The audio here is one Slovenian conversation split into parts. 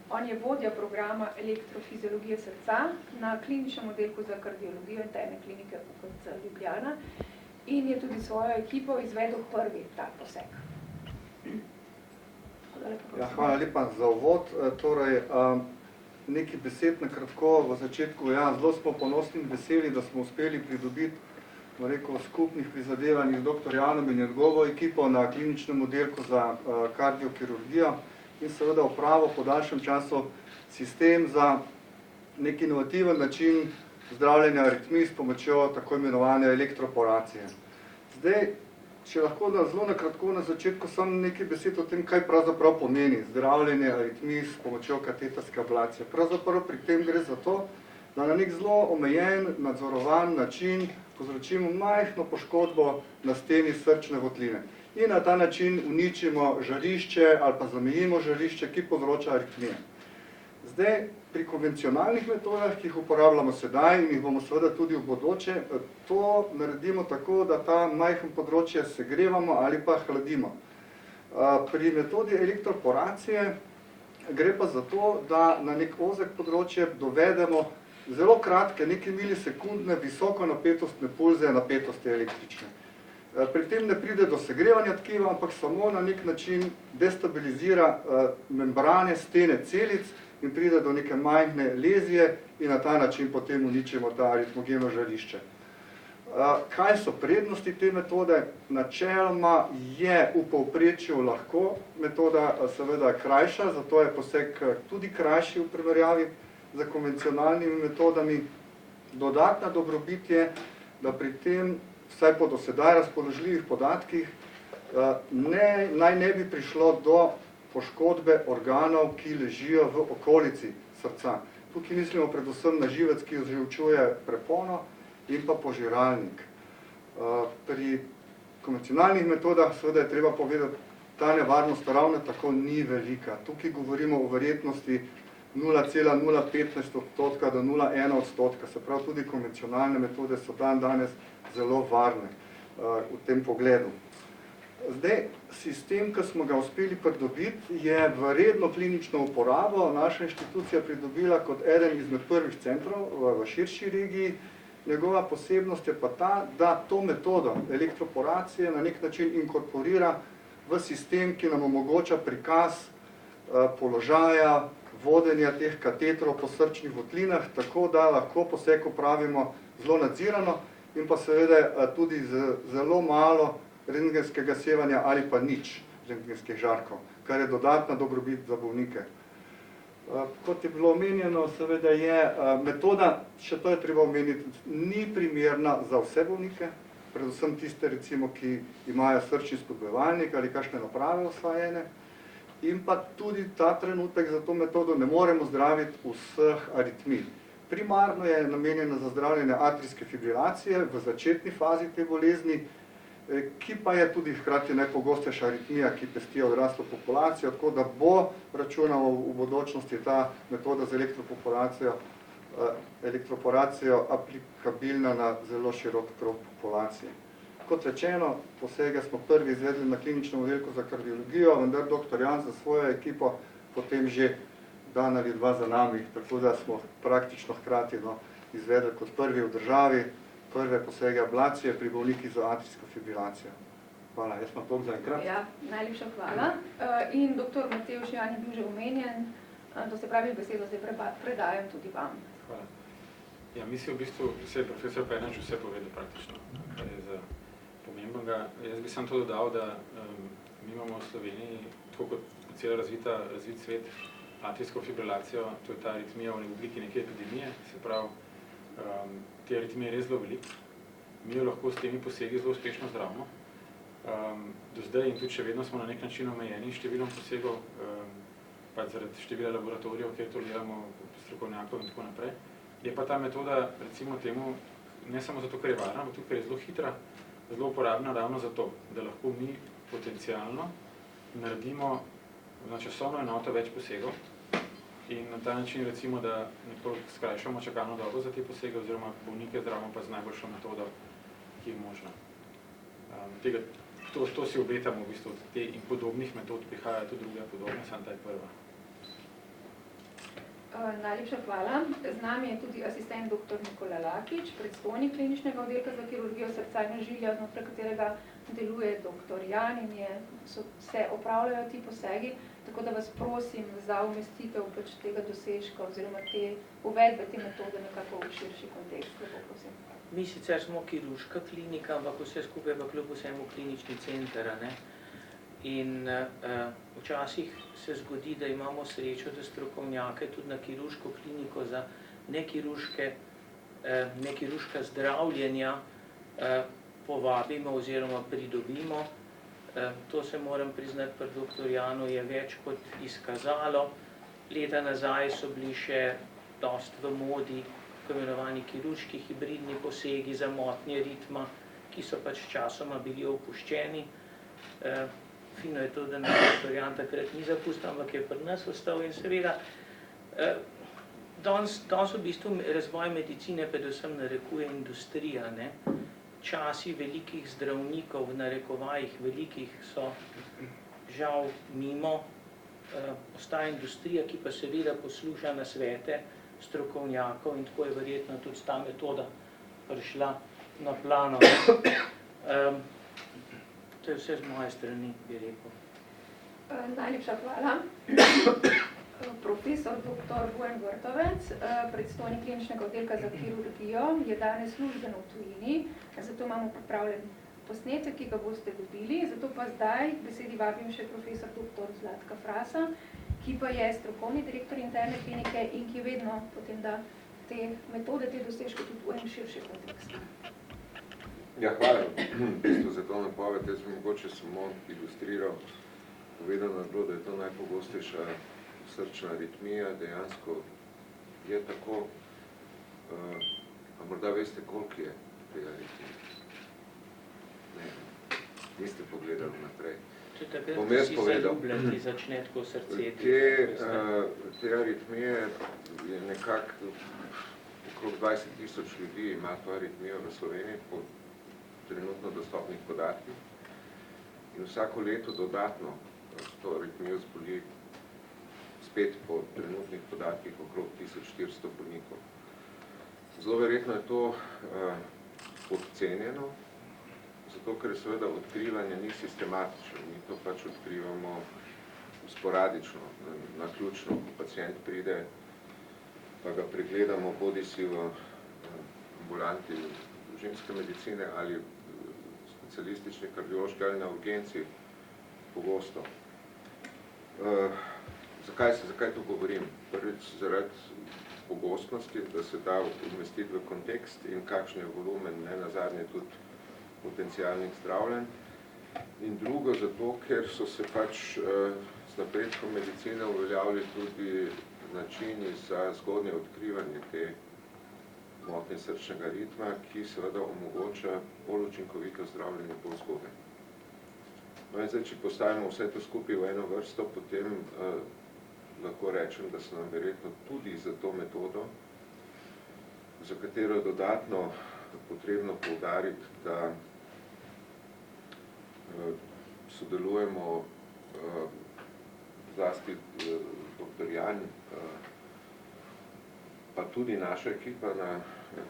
On je vodja programa elektrofiziologije srca na kliničnem oddelku za kardiologijo interne klinike UKC Ljubljana in je tudi svojo ekipo izvedel prvi tak poseg. Ja, hvala lepa za uvod. Nekaj besed na kratko v začetku. Ja, zelo smo ponosni in veseli, da smo uspeli pridobiti skupnih prizadevanj z dr. Janom in njegovo ekipo na kliničnem oddelku za kardiokirurgijo in seveda opravo po daljšem času sistem za nek inovativen način zdravljenja aritmij s pomočjo tako imenovane elektroporacije. Zdaj, če lahko zelo na kratko na začetku samo nekaj besed o tem, kaj pravzaprav pomeni zdravljenje aritmij s pomočjo kateterske ablacije. Pravzaprav pri tem gre za to, da na nek zelo omejen, nadzorovan način povzročimo majhno poškodbo na steni srčne votline in na ta način uničimo žarišče ali pa zamejimo žarišče, ki povzroča aritmije. Zdaj, pri konvencionalnih metodah, ki jih uporabljamo sedaj in jih bomo seveda tudi v bodoče, to naredimo tako, da ta majhen področje segrevamo ali pa hladimo. Pri metodi elektroporacije gre pa za to, da na nek ozek področje dovedemo zelo kratke, nekaj milisekundne, visoko napetostne pulze napetosti električne. Pri tem ne pride do segrevanja tkiva, ampak samo na nek način destabilizira membrane, stene celic in pride do neke majhne lezije in na ta način potem uničimo ta aritmogeno žarišče. Kaj so prednosti te metode? Načeloma je v povprečju lahko metoda seveda krajša, zato je poseg tudi krajši v primerjavi za konvencionalnimi metodami. Dodatna dobrobit je, da pri tem, vsaj po do sedaj razpoložljivih podatkih, naj ne bi prišlo do poškodbe organov, ki ležijo v okolici srca. Tukaj mislimo predvsem na živec, ki oživčuje prepono in pa požiralnik. Pri konvencionalnih metodah seveda je treba povedati, ta nevarnost ravno tako ni velika. Tukaj govorimo o verjetnosti 0,015% do 0,1%, se pravi tudi konvencionalne metode so danes zelo varne v tem pogledu. Zdaj, sistem, ki smo ga uspeli pridobiti, je v redno klinično uporabo naša inštitucija pridobila kot eden izmed prvih centrov v širši regiji. Njegova posebnost je pa ta, da to metodo elektroporacije na nek način inkorporira v sistem, ki nam omogoča prikaz položaja, vodenja teh katetrov po srčnih votlinah, tako da lahko poseg opravimo zelo nadzirano in pa seveda tudi z zelo malo rentgenskega sevanja ali pa nič rentgenskih žarkov, kar je dodatna dobrobit za bolnike. Kot je bilo omenjeno, seveda je metoda, še to je treba omeniti, ni primerna za vse bolnike, predvsem tiste, recimo, ki imajo srčni spodbujevalnik ali kakšne naprave osvojene, in pa tudi ta trenutek za to metodo ne moremo zdraviti vseh aritmij. Primarno je namenjena za zdravljenje atrijske fibrilacije v začetni fazi te bolezni, ki pa je tudi hkrati najpogostejša aritmija, ki pesti odraslo populacijo, tako da bo računamo v bodočnosti ta metoda z elektroporacijo aplikabilna na zelo širok krog populacije. Kot rečeno, posege smo prvi izvedli na kliničnem oddelku za kardiologijo, vendar dr. Jan za svojo ekipo potem že dan ali dva za nami, tako da smo praktično hkrati izvedli kot prvi v državi prve posege ablacije pri bolnikih z atrijsko fibrilacijo. Hvala, jaz imam toliko za enkrat. Ja, najlepša hvala. In dr. Matevž Jan je bil že omenjen, to se pravi besedo zdaj predajam tudi vam. Hvala. Ja, mislim v bistvu, se je profesor Pernač vse povedal praktično, kar je za pomembnega. Jaz bi sam to dodal, da mi imamo v Sloveniji, tako kot celo razvit svet, atrijsko fibrilacijo, to je ta aritmija v obliki neke epidemije, se pravi, te aritmije je res zelo veliko. Mi jo lahko s temi posegi zelo uspešno zdravimo. Do zdaj in tudi še vedno smo na nek način omejeni številom posegov, pač zaradi števila laboratorijev, kjer toleriramo strokovnjakov in tako naprej. Je pa ta metoda, recimo temu, ne samo zato, ker je varna, ampak tudi, ker je zelo hitra, zelo uporabna ravno zato, da lahko mi potencialno naredimo na časovno enoto več posegov in na ta način recimo, da nekoliko skrajšamo čakalno dobo za te posege oziroma bolnike zdravimo pa z najboljšo metodo, ki je možna. To si obetamo v bistvu od te in podobnih metod, prihajajo tudi druge podobne, samo ta je prva. Najlepša hvala. Z nami je tudi asistent dr. Nikola Lakič, predstojnik kliničnega oddelka za kirurgijo srca in ožilja, znotraj katerega deluje dr. Jan in se opravljajo ti posegi. Tako da vas prosim za umestitev tega dosežka oziroma te uvedbe te metode nekako v širši kontekst. Lepo prosim. Mi sicer smo kirurška klinika, ampak vse skupaj pa kljub vsemu klinični center, ne? In včasih se zgodi, da imamo srečo, da strokovnjake tudi na kirurško kliniko za nekirurška zdravljenja povabimo oziroma pridobimo. To se moram priznati, pri dr. Janu je več kot izkazalo. Leta nazaj so bili še dost v modi tako imenovani kirurški hibridni posegi za motnje ritma, ki so pač časoma bili opuščeni. Fino je to, da nas dr. Jan takrat ni zapustil, ampak je pri nas ostal in seveda danes v bistvu razvoj medicine predvsem narekuje industrija, ne? Časi velikih zdravnikov, v narekovajih velikih, so žal mimo. Ostaja industrija, ki pa seveda posluša nasvete strokovnjakov in tako je verjetno tudi ta metoda prišla na plano. To je vse z moje strani, bi rekel. Najlepša hvala. Profesor dr. Bojan Vrtovec, predstojnik kliničnega oddelka za kirurgijo, je danes službeno v tujini, zato imamo pripravljen posnetek, ki ga boste dobili. Zato pa zdaj besedi vabim še profesor dr. Zlatka Frasa, ki pa je strokovni direktor interne klinike in ki vedno potem da te metode, te dosežke tudi v en širši kontekst. Ja, hvala v bistvu za to napoved. Jaz bi mogoče samo ilustriral. Povedano je bilo, da je to najpogostejša srčna aritmija. Dejansko je tako. A morda veste, koliko je te aritmije? Ne, niste pogledali naprej. To je takrat, ko si zaljubljen, ti začne tako srce. Te aritmije je nekako okrog 20,000 ljudi ima to aritmijo v Sloveniji po trenutno dostopnih podatkih in vsako leto dodatno to aritmijo zboli spet po trenutnih podatkih okrog 1400 bolnikov. Zelo verjetno je to podcenjeno, zato ker seveda odkrivanje ni sistematično. Mi to pač odkrivamo sporadično, naključno, ko pacient pride, pa ga pregledamo bodisi v ambulanti družinske medicine ali specialistični kardiološki ali na urgenci pogosto. Zakaj to govorim? Prvič zaradi pogostnosti, da se da umestiti v kontekst in kakšen je volumen, ne nazadnje tudi potencialnih zdravljenj. In drugo zato, ker so se pač z napredkom medicine uveljavili tudi načini za zgodnje odkrivanje te motnje srčnega ritma, ki seveda omogoča bolj učinkovito zdravljenje bolj zgodaj. No in zdaj, če postavimo vse to skupaj v eno vrsto, potem lahko rečem, da se nam verjetno tudi za to metodo, za katero je dodatno potrebno poudariti, da sodelujemo zlasti dr. Jan, pa tudi naša ekipa na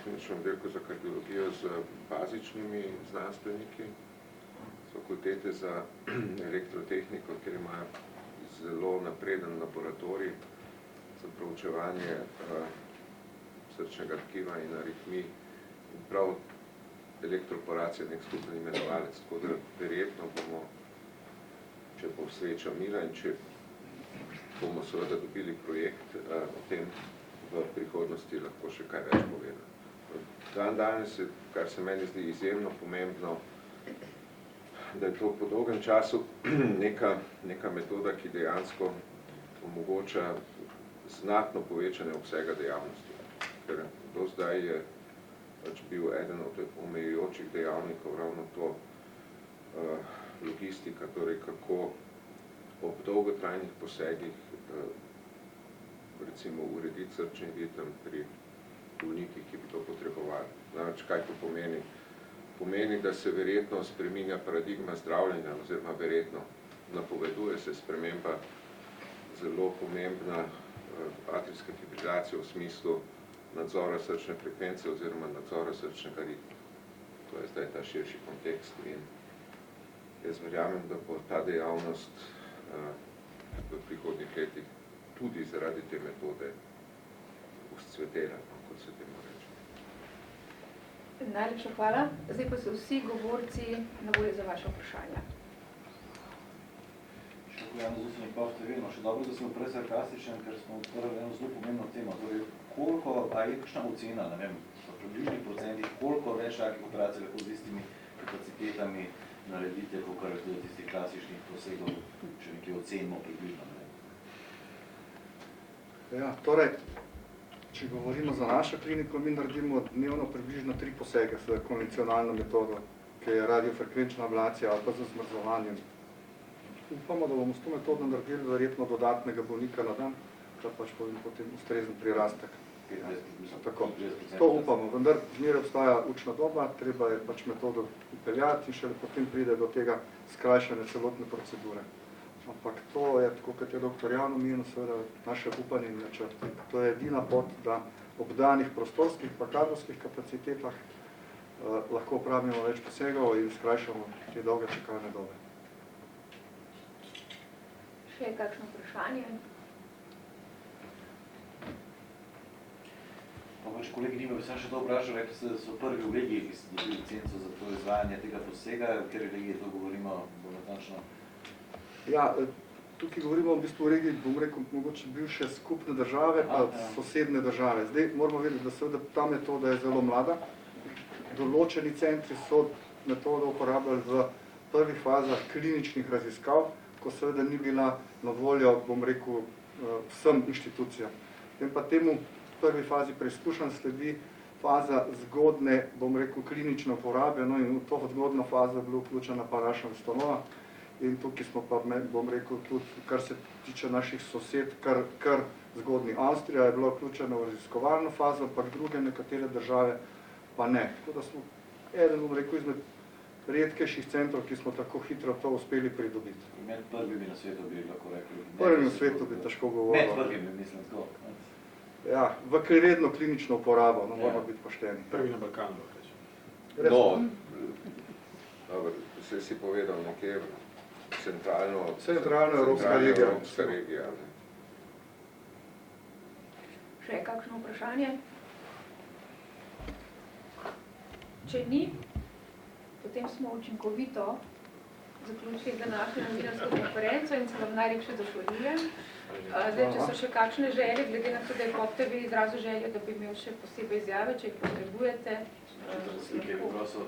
kliničnem oddelku za kardiologijo z bazičnimi znanstveniki z fakultete za elektrotehniko, kjer imajo zelo napreden laboratorij za proučevanje srčnega tkiva in aritmij in prav elektroporacija nek skupen imenovalec. Tako da verjetno bomo, če bo sreča mila in če bomo seveda dobili projekt o tem v prihodnosti, lahko še kaj več povedal. Danes je, kar se meni zdi izjemno pomembno, da je to po dolgem času neka metoda, ki dejansko omogoča znatno povečanje obsega dejavnosti. Ker do zdaj je pač bil eden od omejujočih dejavnikov ravno to logistika, torej kako ob dolgotrajnih posegih recimo urediti srčni ritem pri bolnikih, ki bi to potrebovali. Namreč, kaj to pomeni? Pomeni, da se verjetno spreminja paradigma zdravljenja, oziroma verjetno napoveduje se sprememba zelo pomembna atrijske fibrilacije v smislu nadzora srčne frekvence oziroma nadzora srčnega ritma. To je zdaj ta širši kontekst in jaz verjamem, da bo ta dejavnost v prihodnjih letih tudi zaradi te metode vzcvetela, kot se temu reče. Najlepša hvala. Zdaj pa so vsi govorci na voljo za vaše vprašanja. Jan Zuznik, pa ste vedno, še dobro, da smo prej sarkastičen, ker smo odprli eno zelo pomembno temo. Torej, koliko, a je kakšna ocena, ne vem, v približnih procentih, koliko več takih operacij lahko z istimi kapacitetami naredite, kakor je tistih klasičnih posegov, če nekaj ocenimo približno, ne vem. Ja, torej, če govorimo za našo kliniko, mi naredimo dnevno približno 3 posege s konvencionalno metodo, ki je radiofrekvenčna ablacija ali pa z zmrzovanjem. Upamo, da bomo s to metodo naredili verjetno dodatnega bolnika na dan, kar pač povem potem ustrezen prirastek. Tako, to upamo, vendar zmeraj obstaja učna doba, treba je pač metodo upeljati in šele potem pride do tega skrajšanja celotne procedure. Ampak to je, tako kot je dr. Jan omenil, seveda naše upanje in načrt. To je edina pot, da ob danih prostorskih pa kadrovskih kapacitetah lahko opravimo več posegov in skrajšamo te dolge čakalne dobe. Še je kakšno vprašanje? Pa pač kolegi Nima, bi sem še to vprašal, rekli ste, da so prvi v regiji, ki so dobili licenco za to izvajanje tega posega, v kateri regiji to govorimo, bo natančno? Ja, tukaj govorimo v bistvu o regiji, bom rekel, mogoče bivše skupne države, pa sosedne države. Zdaj moramo vedeti, da seveda ta metoda je zelo mlada. Določeni centri so metodo uporabljali v prvih fazah kliničnih raziskav, ko seveda ni bila na voljo, bom rekel, vsem inštitucijam. In pa temu v prvi fazi preizkušanj sledi faza zgodne, bom rekel, klinične uporabe, no in v to zgodno fazo je bila vključena pa naša ustanova. In tukaj smo pa, bom rekel, tudi, kar se tiče naših sosed, kar zgodni. Avstrija je bila vključena v raziskovalno fazo, ampak druge nekatere države pa ne. Tako da smo eden, bom rekel, izmed redkejših centrov, ki smo tako hitro to uspeli pridobiti. Med prvimi na svetu bi lahko rekli. Prvimi na svetu bi težko govoril. Med prvimi, mislim, tako. Ja, v redno klinično uporabo, no, moramo biti pošteni. Prvi na Balkanu, lahko rečem. No, dobro, se si povedal nekje Centralno-evropska regija. Še je kakšno vprašanje? Če ni, potem smo učinkovito zaključili današnjo novinarsko konferenco in se vam najlepše zahvaljujem. Zdaj, če so še kakšne želje, glede na to, da je Pop TV izrazil željo, da bi imel še posebej izjave, če jih potrebujete, Slike bi prosil.